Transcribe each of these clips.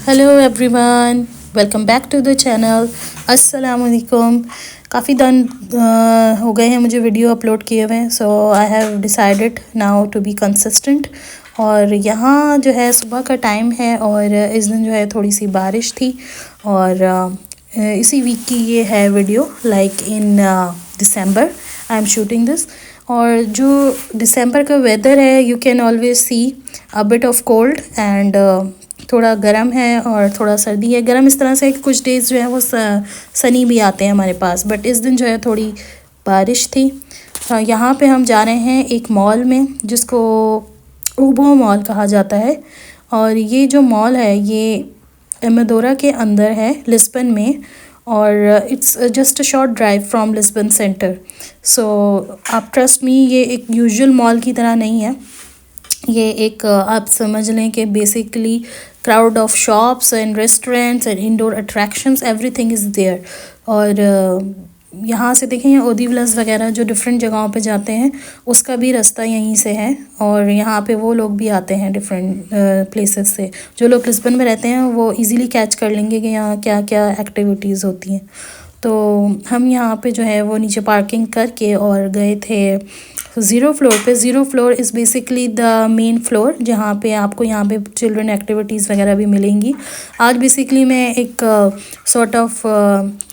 Hello everyone, welcome back to the channel. अस्सलाम वालेकुम। काफ़ी दिन हो गए हैं मुझे वीडियो अपलोड किए हुए, so I have decided now to be consistent. और यहाँ जो है सुबह का टाइम है और इस दिन जो है थोड़ी सी बारिश थी और इसी वीक की ये है video, like in December I am shooting this. और जो दिसंबर का वेदर है, you can always see a bit of cold and थोड़ा गर्म है और थोड़ा सर्दी है। गर्म इस तरह से कि कुछ डेज़ जो है वो सनी भी आते हैं हमारे पास, बट इस दिन जो है थोड़ी बारिश थी। यहाँ पे हम जा रहे हैं एक मॉल में जिसको ऊबो मॉल कहा जाता है। और ये जो मॉल है ये एमेदोरा के अंदर है, लिस्बन में, और it's just a short drive from Lisbon centre. So आप ट्रस्ट मी, ये एक यूजुअल मॉल की तरह नहीं है। ये एक आप समझ लें कि basically crowd of shops and restaurants and indoor attractions, everything is there. और यहाँ से देखें, ये ओदीवलस वगैरह जो डिफरेंट जगहों पे जाते हैं उसका भी रास्ता यहीं से है। और यहाँ पे वो लोग भी आते हैं डिफरेंट प्लेसेस से। जो लोग लिस्बन में रहते हैं वो इजीली कैच कर लेंगे कि यहाँ क्या क्या एक्टिविटीज़ होती हैं। तो हम यहाँ पे जो है वो नीचे पार्किंग करके और गए थे ज़ीरो फ्लोर पे। Zero floor is basically the main floor जहाँ पे आपको यहाँ पे चिल्ड्रन एक्टिविटीज़ वगैरह भी मिलेंगी। आज बेसिकली मैं एक सॉर्ट ऑफ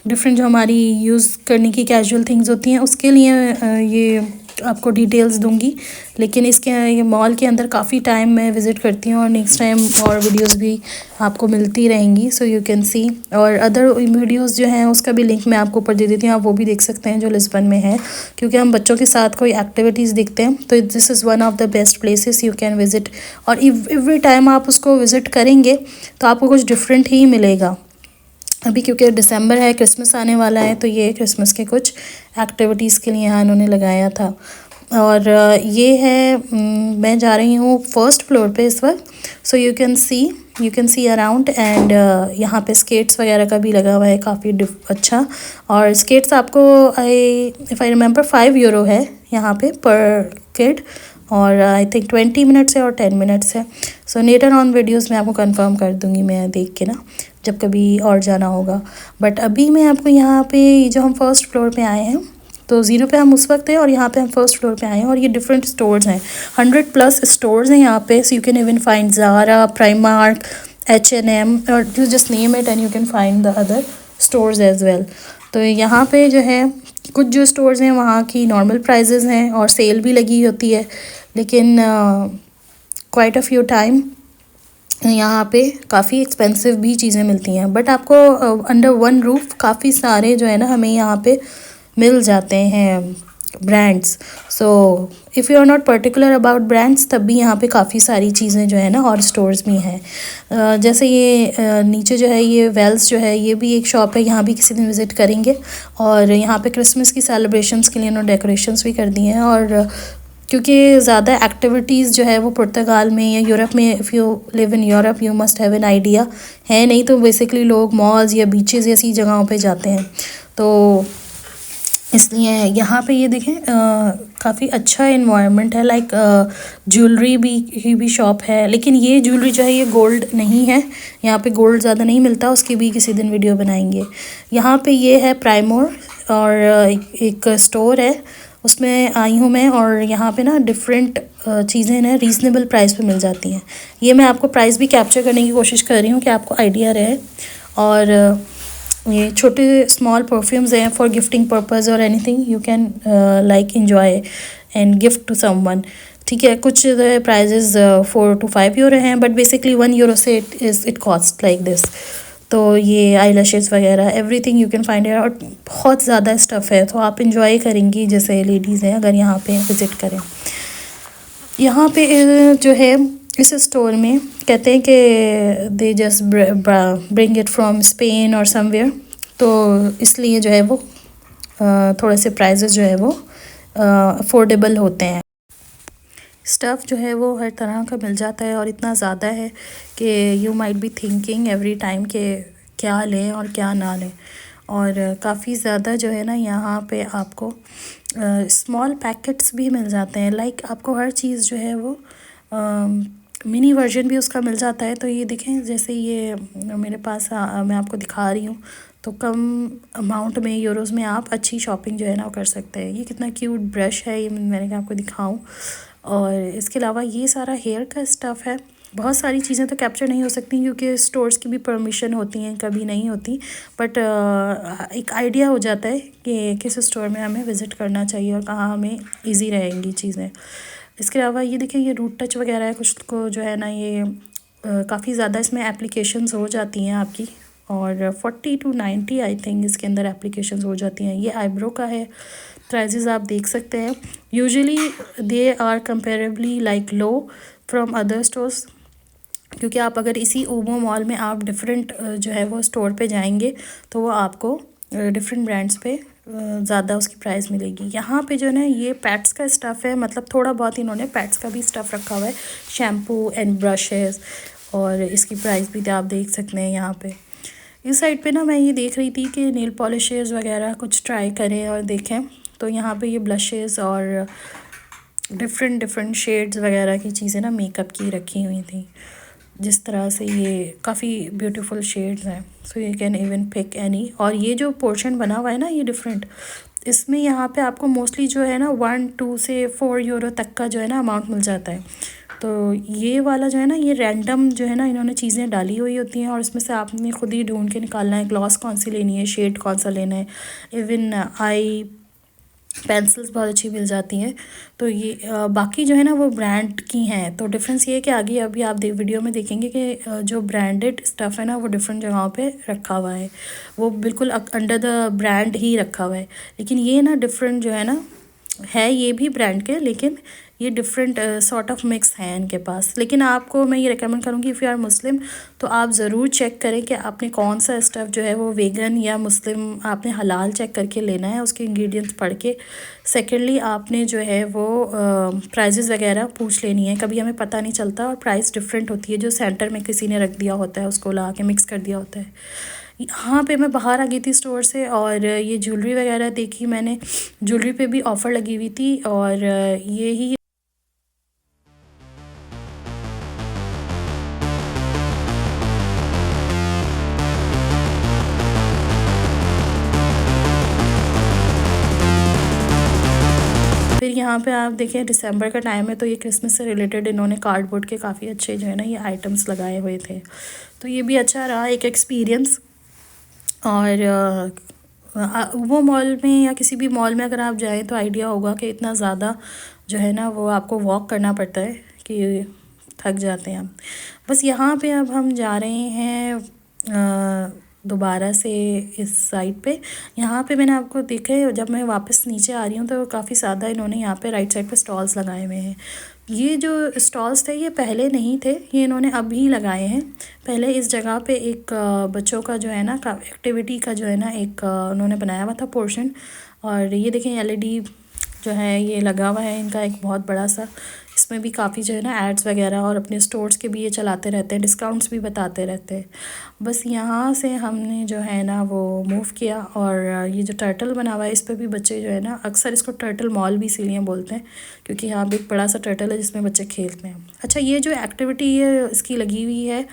डिफरेंट जो हमारी यूज़ करने की कैजुअल थिंग्स होती हैं उसके लिए ये आपको डिटेल्स दूंगी। लेकिन इसके ये मॉल के अंदर काफ़ी टाइम मैं विज़िट करती हूँ और नेक्स्ट टाइम और वीडियोस भी आपको मिलती रहेंगी, सो यू कैन सी। और अदर वीडियोस जो हैं उसका भी लिंक मैं आपको ऊपर दे देती हूँ, आप वो भी देख सकते हैं जो लिस्बन में है। क्योंकि हम बच्चों के साथ कोई एक्टिविटीज़ देखते हैं तो this is one of the best places you can visit. और एवरी टाइम आप उसको विज़िट करेंगे तो आपको कुछ डिफरेंट ही मिलेगा। अभी क्योंकि दिसंबर है, क्रिसमस आने वाला है, तो ये क्रिसमस के कुछ एक्टिविटीज़ के लिए यहाँ इन्होंने लगाया था। और ये है मैं जा रही हूँ फर्स्ट फ्लोर पे इस वक्त। सो you can see around and यहाँ पे स्केट्स वगैरह का भी लगा हुआ है काफ़ी अच्छा। और स्केट्स आपको इफ़ आई रिमेंबर 5 यूरो है यहाँ पे पर किड। और आई थिंक 20 मिनट्स है और 10 मिनट्स है। सो लेटर ऑन वीडियोस में आपको कंफर्म कर दूँगी मैं देख के ना, जब कभी और जाना होगा। बट अभी मैं आपको यहाँ पे जो हम फर्स्ट फ्लोर पे आए हैं, तो ज़ीरो पे हम उस वक्त हैं और यहाँ पे हम फर्स्ट फ्लोर पे आए हैं। और ये डिफरेंट स्टोर्स हैं, 100+ स्टोर्स हैं यहाँ पे। So you can even find Zara, Primark, H&M, और you just name it and you can find the other stores as well. तो यहाँ पे जो है कुछ जो स्टोर्स हैं वहाँ की नॉर्मल प्राइजेज़ हैं और सेल भी लगी होती है। लेकिन क्वाइट अ फ्यू टाइम यहाँ पे काफ़ी एक्सपेंसिव भी चीज़ें मिलती हैं। बट आपको अंडर वन रूफ काफ़ी सारे जो है ना हमें यहाँ पे मिल जाते हैं brands. So if you are not particular about brands तब भी यहाँ पे काफ़ी सारी चीज़ें जो है ना और स्टोर्स भी हैं। जैसे ये नीचे जो है ये वेल्स जो है ये भी एक शॉप है, यहाँ भी किसी दिन विज़िट करेंगे। और यहाँ पे क्रिसमस की सेलिब्रेशंस के लिए इन्होंने डेकोरेशंस भी कर दी हैं। और क्योंकि ज़्यादा एक्टिविटीज़ जो है वो पुर्तगाल में या यूरोप में, if you live in Europe you must have an idea है, नहीं तो बेसिकली लोग मॉल्स या बीचेस ऐसी जगहों पे जाते हैं। तो इसलिए यहाँ पे ये देखें काफ़ी अच्छा इन्वायरमेंट है। लाइक ज्वेलरी भी की भी शॉप है, लेकिन ये ज्वेलरी जो है ये गोल्ड नहीं है, यहाँ पे गोल्ड ज़्यादा नहीं मिलता, उसकी भी किसी दिन वीडियो बनाएंगे। यहाँ पे ये है प्राइमोर और एक स्टोर है उसमें आई हूँ मैं। और यहाँ पे ना डिफरेंट चीज़ें ना रीज़नेबल प्राइस पे मिल जाती हैं। ये मैं आपको प्राइस भी कैप्चर करने की कोशिश कर रही हूँ कि आपको आइडिया रहे। और ये छोटे स्मॉल परफ्यूम्स हैं फॉर गिफ्टिंग पर्पस और anything you can like enjoy and gift to someone. ठीक है, कुछ प्राइजेस 4 to 5 यूरो हैं, बट बेसिकली 1 यूरो से इट कॉस्ट लाइक दिस। तो ये आई लैशेज़ वगैरह एवरीथिंग यू कैन फाइंड है। और बहुत ज़्यादा स्टफ़ है, तो आप इंजॉय करेंगी जैसे लेडीज़ हैं अगर यहाँ पे विज़िट करें। यहाँ पे जो है इस स्टोर में कहते हैं कि they just bring it from Spain और समवेयर, तो इसलिए जो है वो थोड़े से प्राइजेस जो है वो अफोर्डेबल होते हैं। स्टफ़ जो है वो हर तरह का मिल जाता है और इतना ज़्यादा है कि you might be thinking every time कि क्या लें और क्या ना लें। और काफ़ी ज़्यादा जो है ना यहाँ पे आपको स्मॉल पैकेट्स भी मिल जाते हैं। लाइक आपको हर चीज़ जो है वो मिनी वर्जन भी उसका मिल जाता है। तो ये देखें, जैसे ये मेरे पास मैं आपको दिखा रही हूँ, तो कम अमाउंट में, यूरोज़ में आप अच्छी शॉपिंग जो है ना वो कर सकते हैं। ये कितना क्यूट ब्रश है, ये मैंने कहा आपको दिखाऊं। और इसके अलावा ये सारा हेयर का स्टफ़ है। बहुत सारी चीज़ें तो कैप्चर नहीं हो सकती क्योंकि स्टोर्स की भी परमिशन होती हैं, कभी नहीं होती, बट एक आइडिया हो जाता है कि किस स्टोर में हमें विज़िट करना चाहिए और कहाँ हमें ईजी रहेंगी चीज़ें। इसके अलावा ये देखिए, ये रूट टच वगैरह है, कुछ को जो है ना ये काफ़ी ज़्यादा इसमें एप्लीकेशंस हो जाती हैं आपकी, और 40 to 90 आई थिंक इसके अंदर एप्लीकेशंस हो जाती हैं। ये आईब्रो का है, प्राइजेज़ आप देख सकते हैं। Usually they are comparably like low from other stores, क्योंकि आप अगर इसी ओमो मॉल में आप डिफरेंट जो है वो स्टोर पे जाएंगे तो वो आपको डिफरेंट ब्रांड्स पे ज़्यादा उसकी प्राइस मिलेगी। यहाँ पे जो है ना ये पैट्स का स्टफ़ है, मतलब थोड़ा बहुत इन्होंने पैट्स का भी स्टफ़ रखा हुआ है, शैम्पू एंड ब्रशेस, और इसकी प्राइस भी आप देख सकते हैं यहाँ पे। इस साइड पे ना मैं ये देख रही थी कि नेल पॉलिशेस वगैरह कुछ ट्राई करें और देखें, तो यहाँ पे ये ब्लशेस और डिफरेंट शेड्स वगैरह की चीज़ें ना मेकअप की रखी हुई थी। जिस तरह से ये काफ़ी ब्यूटीफुल शेड्स हैं, so you can even pick any. और ये जो पोर्शन बना हुआ है ना ये डिफरेंट, इसमें यहाँ पे आपको मोस्टली जो है ना 1, 2 से 4 यूरो तक का जो है ना अमाउंट मिल जाता है। तो ये वाला जो है ना, ये रैंडम जो है ना इन्होंने चीज़ें डाली हुई होती हैं, और इसमें से आपने खुद ही ढूंढ के निकालना है ग्लॉस कौन सी लेनी है, शेड कौन सा लेना है। इवन आई पेंसिल्स बहुत अच्छी मिल जाती हैं। तो ये बाकी जो है ना वो ब्रांड की हैं। तो डिफरेंस ये है कि आगे अभी आप वीडियो में देखेंगे कि जो ब्रांडेड स्टफ़ है ना वो डिफरेंट जगहों पे रखा हुआ है, वो बिल्कुल अंडर द ब्रांड ही रखा हुआ है। लेकिन ये ना डिफरेंट जो है ना है, ये भी ब्रांड के, लेकिन ये डिफरेंट सॉर्ट ऑफ मिक्स हैं इनके पास। लेकिन आपको मैं ये रेकमेंड करूँगी, इफ़ यू आर मुस्लिम तो आप ज़रूर चेक करें कि आपने कौन सा स्टफ़ जो है वो वेगन या मुस्लिम, आपने हलाल चेक करके लेना है, उसके इंग्रेडिएंट्स पढ़ के। सेकेंडली आपने जो है वो प्राइजेज़ वगैरह पूछ लेनी है, कभी हमें पता नहीं चलता और प्राइस डिफरेंट होती है, जो सेंटर में किसी ने रख दिया होता है उसको ला के मिक्स कर दिया होता है। यहाँ पे मैं बाहर आ गई थी स्टोर से, और ये ज्वेलरी वगैरह देखी मैंने, ज्वेलरी पे भी ऑफ़र लगी हुई थी, और ये ही फिर यहाँ पे आप देखें दिसंबर का टाइम है, तो ये क्रिसमस से रिलेटेड इन्होंने कार्डबोर्ड के काफ़ी अच्छे जो है ना ये आइटम्स लगाए हुए थे। तो ये भी अच्छा रहा एक एक्सपीरियंस। और वो मॉल में या किसी भी मॉल में अगर आप जाएं तो आइडिया होगा कि इतना ज़्यादा जो है ना वो आपको वॉक करना पड़ता है कि थक जाते हैं हम। बस यहाँ पे अब हम जा रहे हैं दोबारा से इस साइड पे। यहाँ पे मैंने आपको देखा है, जब मैं वापस नीचे आ रही हूँ तो काफ़ी ज़्यादा इन्होंने यहाँ पे राइट साइड पे स्टॉल्स लगाए हुए हैं। ये जो स्टॉल्स थे ये पहले नहीं थे, ये इन्होंने अभी लगाए हैं। पहले इस जगह पे एक बच्चों का जो है ना एक्टिविटी का जो है ना एक उन्होंने बनाया हुआ था पोर्शन। और ये देखें एलईडी जो है ये लगा हुआ है इनका एक बहुत बड़ा सा, इसमें भी काफ़ी जो है ना एड्स वगैरह, और अपने स्टोर्स के भी ये चलाते रहते हैं, डिस्काउंट्स भी बताते रहते हैं। बस यहाँ से हमने जो है ना वो मूव किया, और ये जो टर्टल बना हुआ है इस पर भी बच्चे जो है ना, अक्सर इसको टर्टल मॉल भी इसीलिए बोलते हैं क्योंकि यहाँ पे एक बड़ा सा टर्टल है जिसमें बच्चे खेलते हैं। अच्छा, ये जो एक्टिविटी है इसकी लगी हुई है,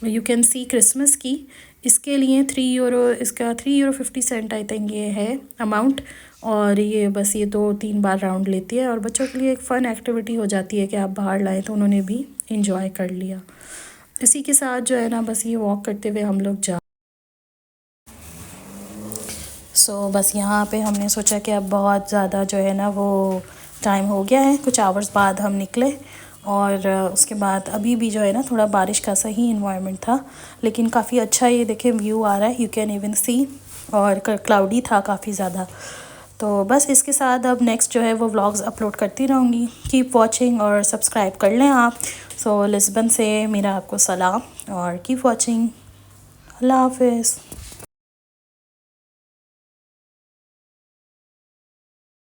यू कैन सी क्रिसमस की, इसके लिए 3 यूरो, इसका 3 यूरो 50 सेंट आई थिंक ये है अमाउंट। और ये बस ये 2-3 बार राउंड लेती है, और बच्चों के लिए एक फ़न एक्टिविटी हो जाती है कि आप बाहर लाएँ, तो उन्होंने भी इंजॉय कर लिया। इसी के साथ जो है ना बस ये वॉक करते हुए हम लोग बस यहाँ पे हमने सोचा कि अब बहुत ज़्यादा जो है ना वो टाइम हो गया है, कुछ आवर्स बाद हम निकले, और उसके बाद अभी भी जो है ना थोड़ा बारिश का सा ही इन्वायरमेंट था, लेकिन काफ़ी अच्छा ये देखें व्यू आ रहा है, यू कैन इवन सी, और क्लाउडी था काफ़ी ज़्यादा। तो बस इसके साथ अब नेक्स्ट जो है वो व्लॉग्स अपलोड करती रहूँगी। कीप वॉचिंग और सब्सक्राइब कर लें आप। लिस्बन से मेरा आपको सलाम, और कीप वॉचिंग। अल्लाह हाफिज़।